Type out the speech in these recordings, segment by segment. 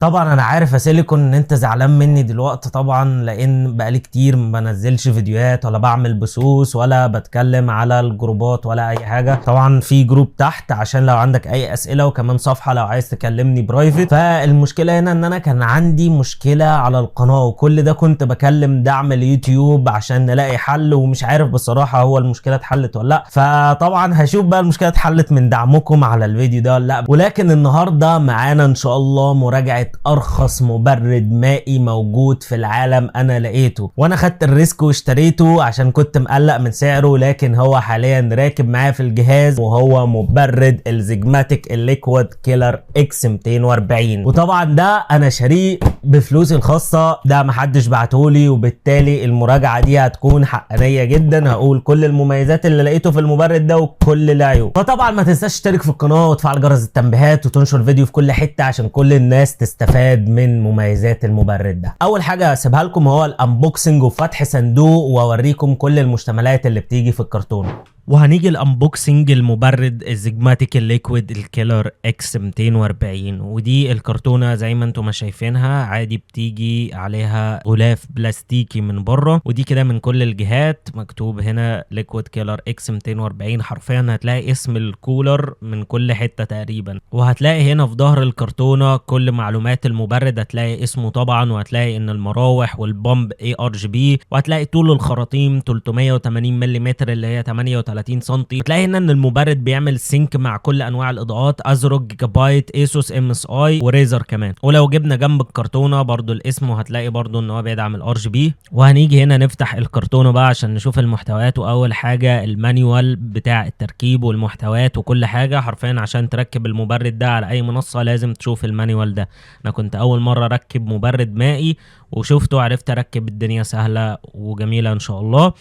طبعا انا عارف يا سيليكون ان انت زعلان مني دلوقتي طبعا، لان بقالي كتير ما بنزلش فيديوهات ولا بعمل بثوث ولا بتكلم على الجروبات ولا اي حاجه. طبعا في جروب تحت عشان لو عندك اي اسئله، وكمان صفحه لو عايز تكلمني برايفت. فالمشكله هنا ان انا كان عندي مشكله على القناه، وكل ده كنت بكلم دعم اليوتيوب عشان نلاقي حل، ومش عارف بصراحه هو المشكله اتحلت ولا لا. فطبعا هشوف بقى المشكله اتحلت من دعمكم على الفيديو ده ولا لا. ولكن النهارده معانا ان شاء الله مراجعه ارخص مبرد مائي موجود في العالم. انا لقيته وانا خدت الريسك واشتريته عشان كنت مقلق من سعره، لكن هو حاليا راكب معايا في الجهاز، وهو مبرد الزجماتيك الليكويد كيلر اكس 240. وطبعا ده انا شاريه بفلوسي الخاصه، ده محدش بعتهولي، وبالتالي المراجعه دي هتكون حقانيه جدا. هقول كل المميزات اللي لقيته في المبرد ده وكل العيوب. فطبعا ما تنساش تشترك في القناه وتفعل جرس التنبيهات وتنشر الفيديو في كل حته عشان كل الناس تستفاد من مميزات المبرد ده. اول حاجه هسيبها لكم هو الانبوكسنج وفتح صندوق، واوريكم كل المشتملات اللي بتيجي في الكرتون. وهنيجي الانبوكسنج المبرد الزجماتيك الليكويد الكيلر اكس 240. ودي الكرتونه زي ما انتم شايفينها عادي، بتيجي عليها غلاف بلاستيكي من بره، ودي كده من كل الجهات مكتوب هنا ليكويد كيلر اكس 240. حرفيا هتلاقي اسم الكولر من كل حته تقريبا، وهتلاقي هنا في ظهر الكرتونه كل معلومات المبرد. هتلاقي اسمه طبعا، وهتلاقي ان المراوح والبامب ARGB، وهتلاقي طول الخراطيم 380 ملم اللي هي 38 سم. هتلاقي هنا ان المبرد بيعمل سينك مع كل انواع الاضاءات: ازروك، جيجابايت، ايسوس، MSI، وريزر كمان. ولو جبنا جنب الكرتونه برضو الاسم، وهتلاقي برضو ان هو بيدعم الRGB. وهنيجي هنا نفتح الكرتونه بقى عشان نشوف المحتويات. واول حاجه المانيوال بتاع التركيب والمحتويات وكل حاجه. حرفيا عشان تركب المبرد ده على اي منصه لازم تشوف المانيوال ده. انا كنت اول مره اركب مبرد مائي وشفته، عرفت اركب، الدنيا سهله وجميله ان شاء الله.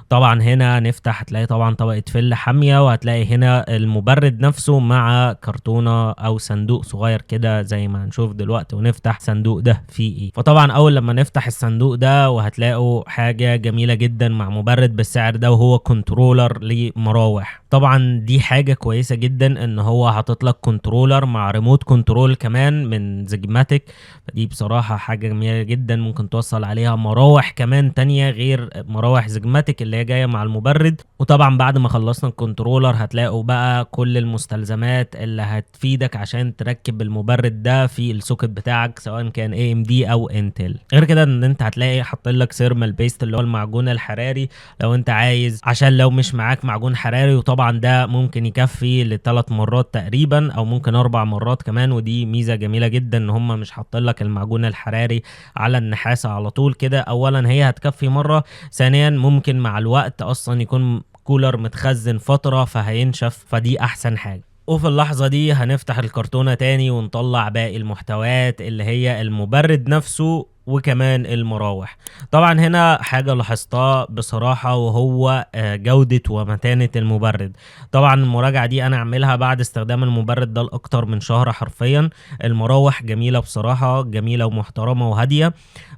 طبعا هنا نفتح هتلاقي طبعا طبقة فل حامية، وهتلاقي هنا المبرد نفسه مع كرتونة او صندوق صغير كده زي ما هنشوف دلوقتي. ونفتح صندوق ده فيه ايه. فطبعا اول لما نفتح الصندوق ده وهتلاقوا حاجة جميلة جدا مع مبرد بالسعر ده، وهو كنترولر لمراوح. طبعا دي حاجة كويسة جدا ان هو حاطط لك كنترولر مع ريموت كنترول كمان من زجماتيك. فدي بصراحة حاجة جميلة جدا، ممكن توصل عليها مراوح كمان تانية غير مراوح زجماتيك اللي هي جايه مع المبرد. وطبعا بعد ما خلصنا الكنترولر هتلاقوا بقى كل المستلزمات اللي هتفيدك عشان تركب المبرد ده في السوكت بتاعك، سواء كان AMD او انتل. غير كده ان انت هتلاقي حاطين لك سيرمال بيست اللي هو المعجون الحراري لو انت عايز، عشان لو مش معاك معجون حراري. وطبعا ده ممكن يكفي ل3 مرات تقريبا، او ممكن 4 مرات كمان. ودي ميزه جميله جدا ان هم مش حاطين لك المعجون الحراري على النحاسه على طول كده. اولا هي هتكفي مره، ثانيا ممكن مع الوقت اصلا يكون كولر متخزن فترة فهينشف، فدي احسن حاجة. وفي اللحظة دي هنفتح الكرتونة تاني ونطلع باقي المحتويات اللي هي المبرد نفسه وكمان المراوح. طبعا هنا حاجة لاحظتها بصراحة، وهو جودة ومتانة المبرد. طبعا المراجعة دي انا اعملها بعد استخدام المبرد ده لاكتر من شهر حرفيا. المراوح جميلة بصراحة، جميلة ومحترمة وهادية.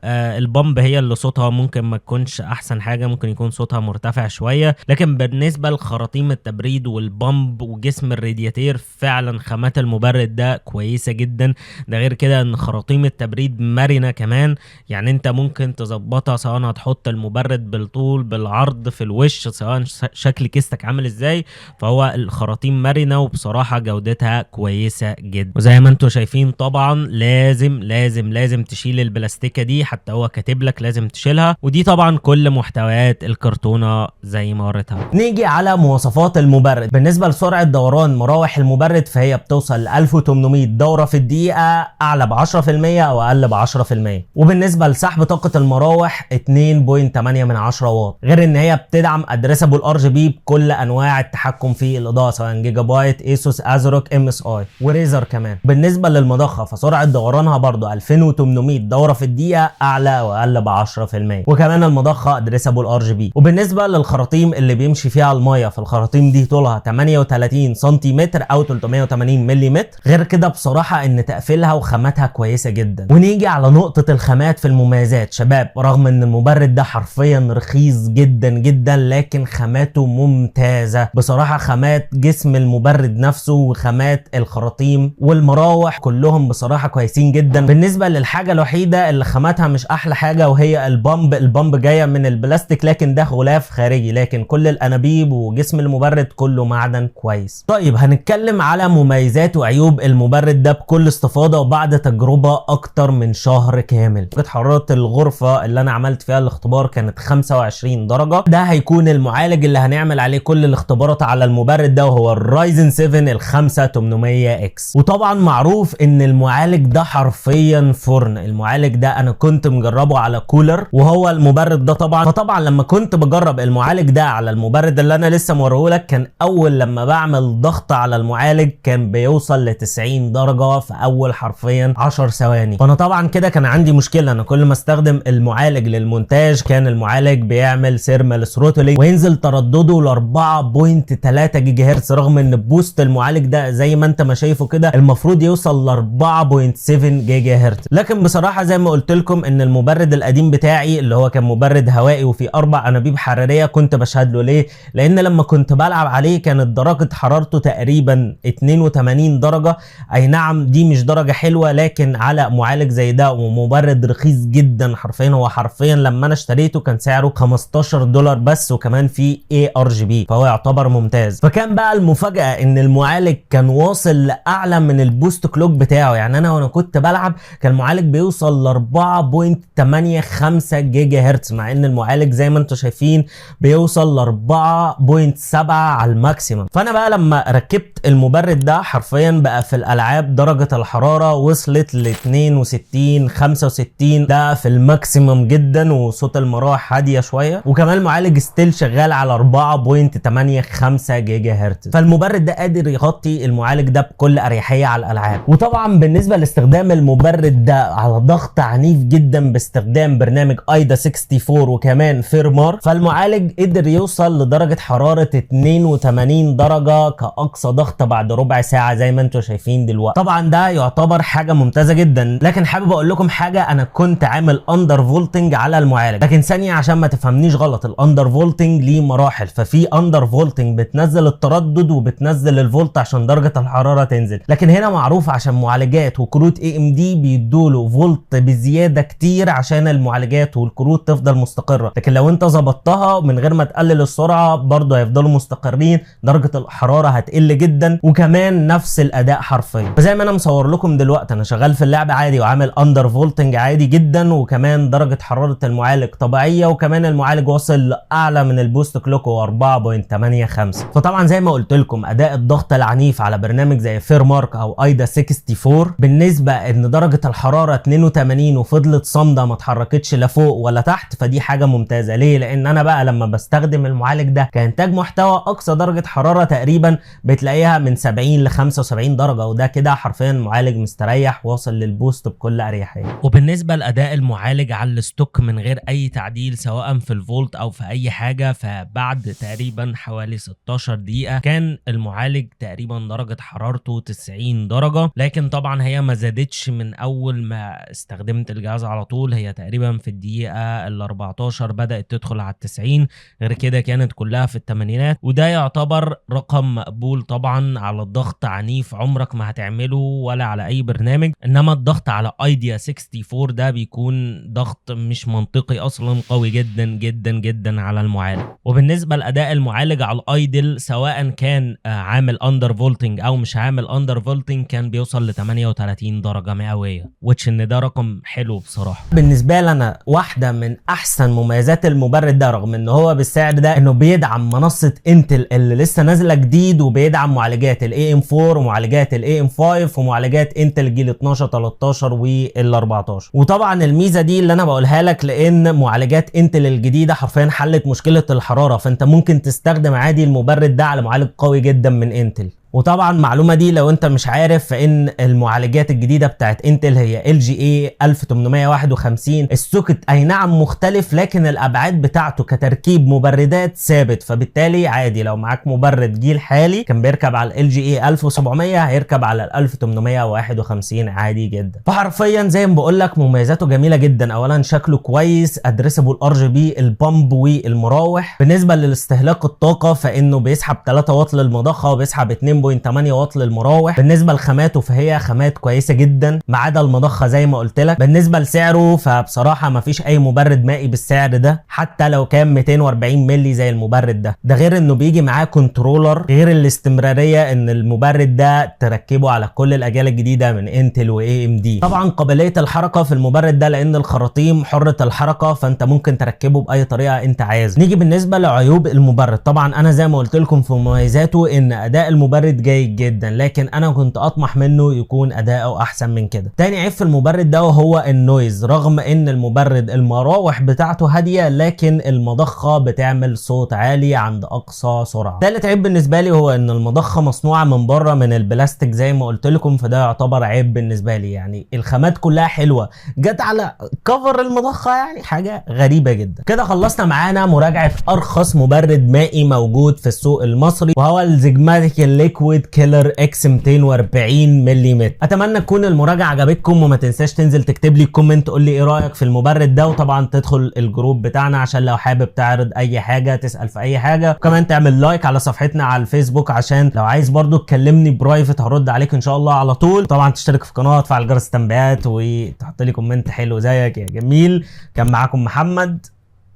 البامب هي اللي صوتها ممكن ما تكونش احسن حاجة، ممكن يكون صوتها مرتفع شوية. لكن بالنسبة لخراطيم التبريد والبامب وجسم الرادياتير فعلا خامات المبرد ده كويسة جدا. ده غير كده ان خراطيم التبريد مرنة كمان، يعني انت ممكن تظبطها سواء هتحط المبرد بالطول بالعرض في الوش، سواء شكل كيستك عامل ازاي. فهو الخراطيم مرنة وبصراحة جودتها كويسة جدا. وزي ما انتم شايفين طبعا لازم لازم لازم تشيل البلاستيكة دي، حتى هو كاتب لك لازم تشيلها. ودي طبعا كل محتويات الكرتونة زي ما وريتها. نيجي على مواصفات المبرد. بالنسبة لسرعة دوران مراوح المبرد فهي بتوصل ل 1800 دورة في الدقيقة، اعلى ب 10% او اقل ب 10%. وبالنسبه لسحب طاقه المراوح 2.8 واط. غير ان هي بتدعم ادريسابل RGB بكل انواع التحكم في الاضاءه، سواء جيجابايت، ايسوس، ازروك، MSI، وريزر كمان. بالنسبه للمضخه فسرعه دورانها برضو 2800 دوره في الدقيقه، اعلى واقل ب 10%. وكمان المضخه ادريسابل RGB. وبالنسبه للخراطيم اللي بيمشي فيها الميه، فالخراطيم دي طولها 38 سنتيمتر او 380 ملم. غير كده بصراحه ان تقفيلها وخاماتها كويسه جدا. ونيجي على نقطه الخامات في المميزات شباب، رغم ان المبرد ده حرفيا رخيص جدا جدا لكن خاماته ممتازة بصراحة. خامات جسم المبرد نفسه وخامات الخراطيم والمراوح كلهم بصراحة كويسين جدا. بالنسبة للحاجة الوحيدة اللي خاماتها مش احلى حاجة وهي البامب جاية من البلاستيك لكن ده غلاف خارجي، لكن كل الانابيب وجسم المبرد كله معدن كويس. طيب هنتكلم على مميزات وعيوب المبرد ده بكل استفاضة وبعد تجربة اكتر من شهر كامل. درجة حرارة الغرفة اللي انا عملت فيها الاختبار كانت 25 درجة. ده هيكون المعالج اللي هنعمل عليه كل الاختبارات على المبرد ده وهو الرايزن 7 ال 5800 اكس. وطبعا معروف ان المعالج ده حرفيا فرن. المعالج ده انا كنت مجربه على كولر وهو المبرد ده فطبعا لما كنت بجرب المعالج ده على المبرد اللي انا لسه موريهولك كان اول لما بعمل ضغط على المعالج كان بيوصل ل 90 درجة في اول حرفيا 10 ثواني. فانا طبعا كده كان عندي مشكلة، انا كل ما استخدم المعالج للمونتاج كان المعالج بيعمل سيرمال ثروتلينج وينزل تردده ل 4.3 جيجا هرتز، رغم ان بوست المعالج ده زي ما انت ما شايفه كده المفروض يوصل ل 4.7 جيجا هرتز. لكن بصراحة زي ما قلت لكم ان المبرد القديم بتاعي اللي هو كان مبرد هوائي وفيه 4 انابيب حرارية كنت بشهد له. ليه؟ لان لما كنت بلعب عليه كانت درجة حرارته تقريبا 82 درجة. اي نعم دي مش درجة حلوة، لكن على معالج زي ده ومبرد رخيص جدا حرفيا، هو حرفيا لما انا اشتريته كان سعره 15 دولار بس وكمان فيه ARGB، فهو يعتبر ممتاز. فكان بقى المفاجأة ان المعالج كان واصل لاعلى من البوست كلوك بتاعه. يعني انا وانا كنت بلعب كان المعالج بيوصل ل 4.85 جيجا هرتز، مع ان المعالج زي ما انتم شايفين بيوصل ل 4.7 على الماكسيمم. فانا بقى لما ركبت المبرد ده حرفيا بقى في الالعاب درجة الحرارة وصلت ل 62 65 ده في الماكسيمم جدا، وصوت المراوح هادية شوية، وكمان المعالج ستيل شغال على 4.85 جيجا هرتز. فالمبرد ده قادر يغطي المعالج ده بكل اريحية على الالعاب. وطبعا بالنسبة لاستخدام المبرد ده على ضغط عنيف جدا باستخدام برنامج ايدا 64 وكمان فيرمار، فالمعالج قدر يوصل لدرجة حرارة 82 درجة كأقصى ضغط بعد ربع ساعة زي ما انتم شايفين دلوقتي. طبعا ده يعتبر حاجة ممتازة جدا، لكن حابب اقول لكم حاجة، انا كنت عامل اندر فولتنج على المعالج. لكن ثانية عشان ما تفهمنيش غلط، الاندر فولتنج ليه مراحل. ففي اندر فولتنج بتنزل التردد وبتنزل الفولت عشان درجة الحرارة تنزل، لكن هنا معروف عشان معالجات وكروت AMD بيدوله فولت بزيادة كتير عشان المعالجات والكروت تفضل مستقرة. لكن لو انت ظبطتها من غير ما تقلل السرعة برضه هيفضلوا مستقرين، درجة الحرارة هتقل جدا وكمان نفس الاداء حرفيا. فزي ما انا مصور لكم دلوقتي انا شغال في اللعبة عادي وعامل اندر فولتنج عادي جدا، وكمان درجة حرارة المعالج طبيعية، وكمان المعالج واصل لاعلى من البوست كلوك هو 4.85. فطبعا زي ما قلت لكم اداء الضغط العنيف على برنامج زي فيرمارك او ايدا 64 بالنسبة ان درجة الحرارة 82 وفضلت صامدة ما اتحركتش لا فوق ولا تحت، فدي حاجة ممتازة. ليه؟ لان انا بقى لما بستخدم المعالج ده كانتاج محتوى اقصى درجة حرارة تقريبا بتلاقيها من 70 ل 75 درجة، وده كده حرفيا معالج مستريح واصل للبوست بكل اريحية. وبالنسبة لاداء المعالج على الستوك من غير اي تعديل سواء في الفولت او في اي حاجة، فبعد تقريبا حوالي 16 دقيقة كان المعالج تقريبا درجة حرارته 90 درجة. لكن طبعا هي ما زادتش من اول ما استخدمت الجهاز على طول، هي تقريبا في الدقيقة ال 14 بدأت تدخل على 90، غير كده كانت كلها في الثمانينات. وده يعتبر رقم مقبول طبعا على الضغط عنيف عمرك ما هتعمله ولا على اي برنامج. انما الضغط على ايدا 64 ده بيكون ضغط مش منطقي اصلا، قوي جدا جدا جدا على المعالج. وبالنسبة لاداء المعالج على الايدل سواء كان عامل اندر فولتنج او مش عامل اندر فولتنج كان بيوصل ل 38 درجة مئوية، وتش ان ده رقم حلو بصراحة. بالنسبة لي انا واحدة من احسن مميزات المبرد ده رغم ان هو بالسعر ده انه بيدعم منصة انتل اللي لسه نازلة جديد، وبيدعم معالجات ال AM4 ومعالجات ال AM5 ومعالجات انتل جيل 12 13 وال 14. وطبعا الميزة دي اللي انا بقولها لك لان معالجات انتل الجديدة حرفيا حلت مشكلة الحرارة، فانت ممكن تستخدم عادي المبرد ده على معالج قوي جدا من انتل. وطبعا المعلومه دي لو انت مش عارف، فان المعالجات الجديده بتاعت انتل هي LGA 1851. السوكت اي نعم مختلف، لكن الابعاد بتاعته كتركيب مبردات ثابت، فبالتالي عادي لو معاك مبرد جيل حالي كان بيركب على LGA 1700 هيركب على ال 1851 عادي جدا. فحرفيا زي ما بقول لك مميزاته جميله جدا. اولا شكله كويس، ادريسبل RGB، البامب والمراوح. بالنسبه للاستهلاك الطاقه فانه بيسحب 3 واط للمضخه وبيسحب 2.8 واط للمراوح. بالنسبه لخاماته فهي خامات كويسه جدا ما عدا المضخه زي ما قلت لك. بالنسبه لسعره فبصراحه ما فيش اي مبرد مائي بالسعر ده، حتى لو كان 240 مللي زي المبرد ده. ده غير انه بيجي معاه كنترولر، غير الاستمراريه ان المبرد ده تركبه على كل الاجيال الجديده من انتل و AMD. طبعا قابليه الحركه في المبرد ده لان الخراطيم حره الحركه، فانت ممكن تركبه باي طريقه انت عايز. نيجي بالنسبه لعيوب المبرد، طبعا انا زي ما قلت لكم في مميزاته ان اداء المبرد جيد جدا، لكن انا كنت اطمح منه يكون اداؤه احسن من كده. تاني عيب في المبرد ده وهو النويز، رغم ان المبرد المراوح بتاعته هاديه لكن المضخه بتعمل صوت عالي عند اقصى سرعه. تالت عيب بالنسبه لي هو ان المضخه مصنوعه من بره من البلاستيك زي ما قلت لكم، فده يعتبر عيب بالنسبه لي. يعني الخامات كلها حلوه، جت على كفر المضخه يعني حاجه غريبه جدا. كده خلصنا معانا مراجعه ارخص مبرد مائي موجود في السوق المصري، وهو الزجماتيك ليكويد كيلر اكس 240 ملم. اتمنى تكون المراجعه عجبتكم، وما تنساش تنزل تكتب لي كومنت تقول لي ايه رايك في المبرد ده، وطبعا تدخل الجروب بتاعنا عشان لو حابب تعرض اي حاجه تسال في اي حاجه، وكمان تعمل لايك على صفحتنا على الفيسبوك عشان لو عايز برضو تكلمني برايفت هرد عليك ان شاء الله على طول. طبعا تشترك في القناه وتفعل جرس التنبيهات وتحط لي كومنت حلو زيك يا جميل. كان معاكم محمد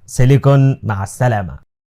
سيليكون، مع السلامه.